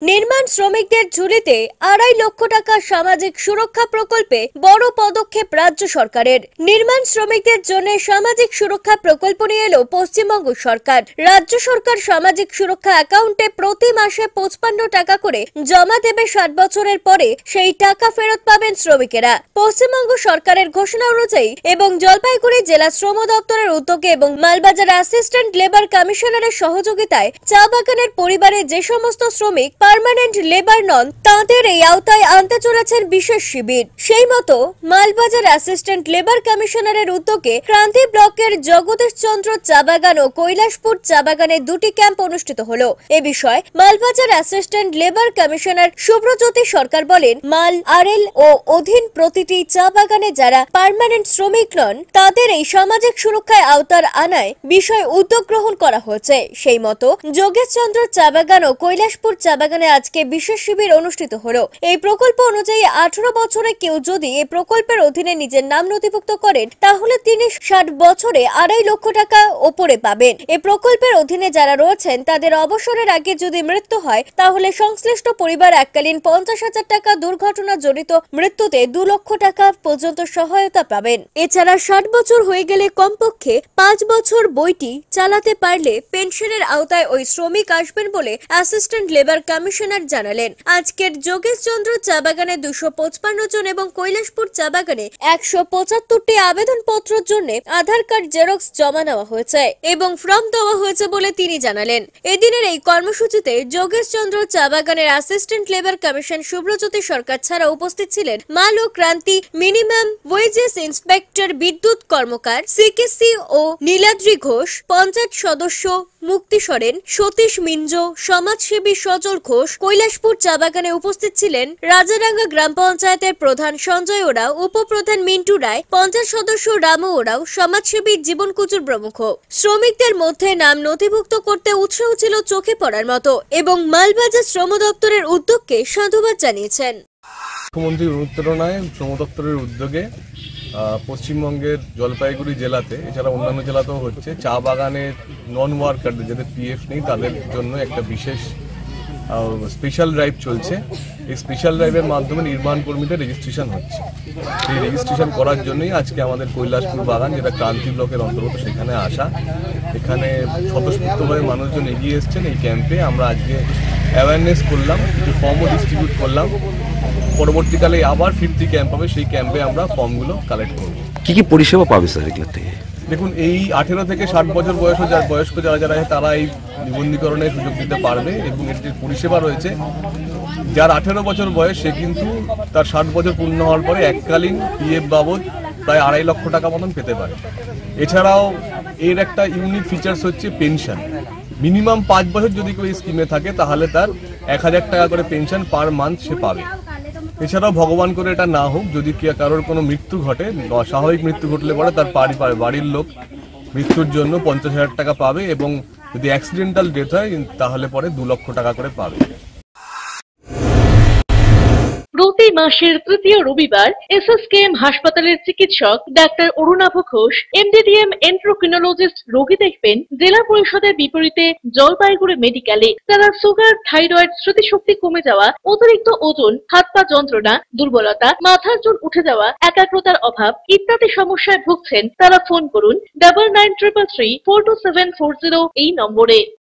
নির্মাণ শ্রমিকদের ঝুলিতে 2.5 লক্ষ টাকা সামাজিক সুরক্ষা প্রকল্পে বড় পদক্ষেপ রাজ্য সরকারের। নির্মাণ শ্রমিকদের জন্য সামাজিক সুরক্ষা প্রকল্প নিয়ে এলো পশ্চিমবঙ্গ সরকার। রাজ্য সরকার সামাজিক সুরক্ষা অ্যাকাউন্টে প্রতি মাসে 55 টাকা করে জমা দেবে। 60 বছরের পরে সেই টাকা ফেরত পাবেন শ্রমিকেরা। পশ্চিমবঙ্গ সরকারের ঘোষণা অনুযায়ী এবং জলপাইগুড়ি জেলা শ্রম দপ্তরের উদ্যোগে এবং মালবাজার অ্যাসিস্ট্যান্ট লেবার কমিশনারের সহযোগিতায় চা বাগানের পরিবারে যে সমস্ত শ্রমিক পার্মানেন্ট লেবার নন তাদের এই আওতায় আনতে চলেছেন বিশেষ শিবির। সেই মতো মালবাজার অ্যাসিস্ট্যান্ট লেবার কমিশনারের উদ্যোগে ক্রান্তি ব্লকের জগদীশ চন্দ্র চা বাগান ও কৈলাসপুর চা বাগানে দুটি ক্যাম্প অনুষ্ঠিত হলো। এ বিষয়ে Malbazar assistant labour commissioner Subhrajyoti Sarkar বলেন, মাল আরএল ও অধীন প্রতিটি চা বাগানে যারা পার্মানেন্ট শ্রমিক নন তাদের এই সামাজিক সুরক্ষায় আওতার আনায় বিষয় উদ্যোগ গ্রহণ করা হয়েছে। সেই মতো যোগেশ চন্দ্র চা বাগান ও কৈলাসপুর চা বাগানে আজকে বিশেষ শিবির অনুষ্ঠিত হলো। এই প্রকল্প অনুযায়ী 18 বছরে কেউ যদি এই প্রকল্পের অধীনে নিজের নাম নথিভুক্ত করেন তাহলে তিনি 60 বছরে 2.5 লক্ষ টাকা ওপরে পাবেন। এই প্রকল্পের অধীনে যারা রয়েছেন তাদের অবসরের আগে যদি মৃত্যু হয় তাহলে সংশ্লিষ্ট পরিবার এককালীন 50,000 টাকা, দুর্ঘটনা জড়িত মৃত্যুতে 2 লক্ষ টাকা পর্যন্ত সহায়তা পাবেন। এছাড়া 60 বছর হয়ে গেলে কমপক্ষে 5 বছর বইটি চালাতে পারলে পেনশনের আওতায় ওই শ্রমিক আসবেন বলে অ্যাসিস্ট্যান্ট লেবার কমিশনার জানালেন। আজকের যোগেশ চন্দ্র চা বাগানে 255 জন এবং কৈলাসপুর চা বাগানে 175টি আবেদন পত্রের জন্য আধার কার্ড জেরক্স জমা নেওয়া হয়েছে এবং ফর্ম দেওয়া হয়েছে বলে তিনি জানালেন। এদিনের এই কর্মসূচিতে যোগেশ চন্দ্র চা বাগানের অ্যাসিস্ট্যান্ট লেবার কমিশন শুভ্রজ্যোতি সরকার ছাড়া উপস্থিত ছিলেন মাল ও ক্রান্তি মিনিমাম ওয়েজেস ইন্সপেক্টর বিদ্যুৎ কর্মকার সিকেসি ও নীলাদ্রি ঘোষ, পঞ্চায়েত সদস্য মুক্তি সরেন, সতীশ মিঞ্জ, সমাজসেবী সজল ঘোষ। কৈলাসপুর চা বাগানে উপস্থিত ছিলেন রাজারাঙ্গা গ্রাম পঞ্চায়েতের প্রধান সঞ্জয় ওরাও, উপপ্রধান মিন্টু রায়, পঞ্চায়েত সদস্য রামু ওরাও, সমাজসেবী জীবন কুচুর প্রমুখ। শ্রমিকদের মধ্যে নাম নথিভুক্ত করতে উৎসাহ ছিল চোখে পড়ার মতো এবং মালবাজার শ্রম দপ্তরের উদ্যোগকে সাধুবাদ জানিয়েছেন। মুখ্যমন্ত্রীর অনুপ্রেরণায় শ্রম দপ্তরের উদ্যোগে পশ্চিমবঙ্গের জলপাইগুড়ি জেলাতে এছাড়া অন্যান্য জেলাতেও হচ্ছে চা বাগানের নন ওয়ার্কারদের যাদের পিএফ নেই তাদের জন্য একটা বিশেষ স্পেশাল ড্রাইভ চলছে। এই স্পেশাল ড্রাইভের মাধ্যমে নির্মাণ কর্মীদের রেজিস্ট্রেশন হচ্ছে। সেই রেজিস্ট্রেশন করার জন্যই আজকে আমাদের কৈলাসপুর বাগান, যেটা ক্রান্তি ব্লকের অন্তর্গত, সেখানে আসা। এখানে স্বতঃস্ফূর্তভাবে মানুষজন এগিয়ে এসছেন। এই ক্যাম্পে আমরা আজকে অ্যাওয়ারনেস করলাম, কিছু ফর্মও ডিস্ট্রিবিউট করলাম। পরবর্তীকালে আবার 50 ক্যাম্প হবে, সেই ক্যাম্পে আমরা ফর্মগুলো কালেক্ট করব। কি কি পরিষেবা পাবে স্যার এগুলো থেকে? দেখুন, এই 18 থেকে 60 বছর বয়স্ক যারা আছে তারা এই নিবন্ধীকরণের সুযোগ দিতে পারবে এবং এর যে পরিষেবা রয়েছে, যার 18 বছর বয়স সে কিন্তু তার 60 বছর পূর্ণ হওয়ার পরে এককালীন পিএফ বাবদ প্রায় 2.5 লক্ষ টাকা মতন পেতে পারে। এছাড়াও এর একটা ইউনিক ফিচার্স হচ্ছে পেনশন। মিনিমাম 5 বছর যদি কেউ এই স্কিমে থাকে তাহলে তার 1000 টাকা করে পেনশন পার মান্থ সে পাবে। এছাড়াও ভগবান করে এটা না হোক, যদি কারোর কোনো মৃত্যু ঘটে, স্বাভাবিক মৃত্যু ঘটলে পরে তার বাড়ির লোক মৃত্যুর জন্য 50,000 টাকা পাবে এবং যদি অ্যাক্সিডেন্টাল ডেথ হয় তাহলে পরে 2 লক্ষ টাকা করে পাবে। প্রতি মাসের তৃতীয় রবিবার এসএসকেএম হাসপাতালের চিকিৎসক ডাক্তার অরুণাভ ঘোষ এমডিডিএম এন্ড্রোক্রিনোলজিস্ট রোগী দেখবেন জেলা পরিষদের বিপরীতে জলপাইগুড়ি মেডিকেলে। যারা সুগার, থাইরয়েড, স্মৃতিশক্তি কমে যাওয়া, অতিরিক্ত ওজন, হাত পা যন্ত্রণা, দুর্বলতা, মাথার চুল উঠে যাওয়া, একাগ্রতার অভাব ইত্যাদি সমস্যায় ভুগছেন তারা ফোন করুন 9933342740 এই নম্বরে।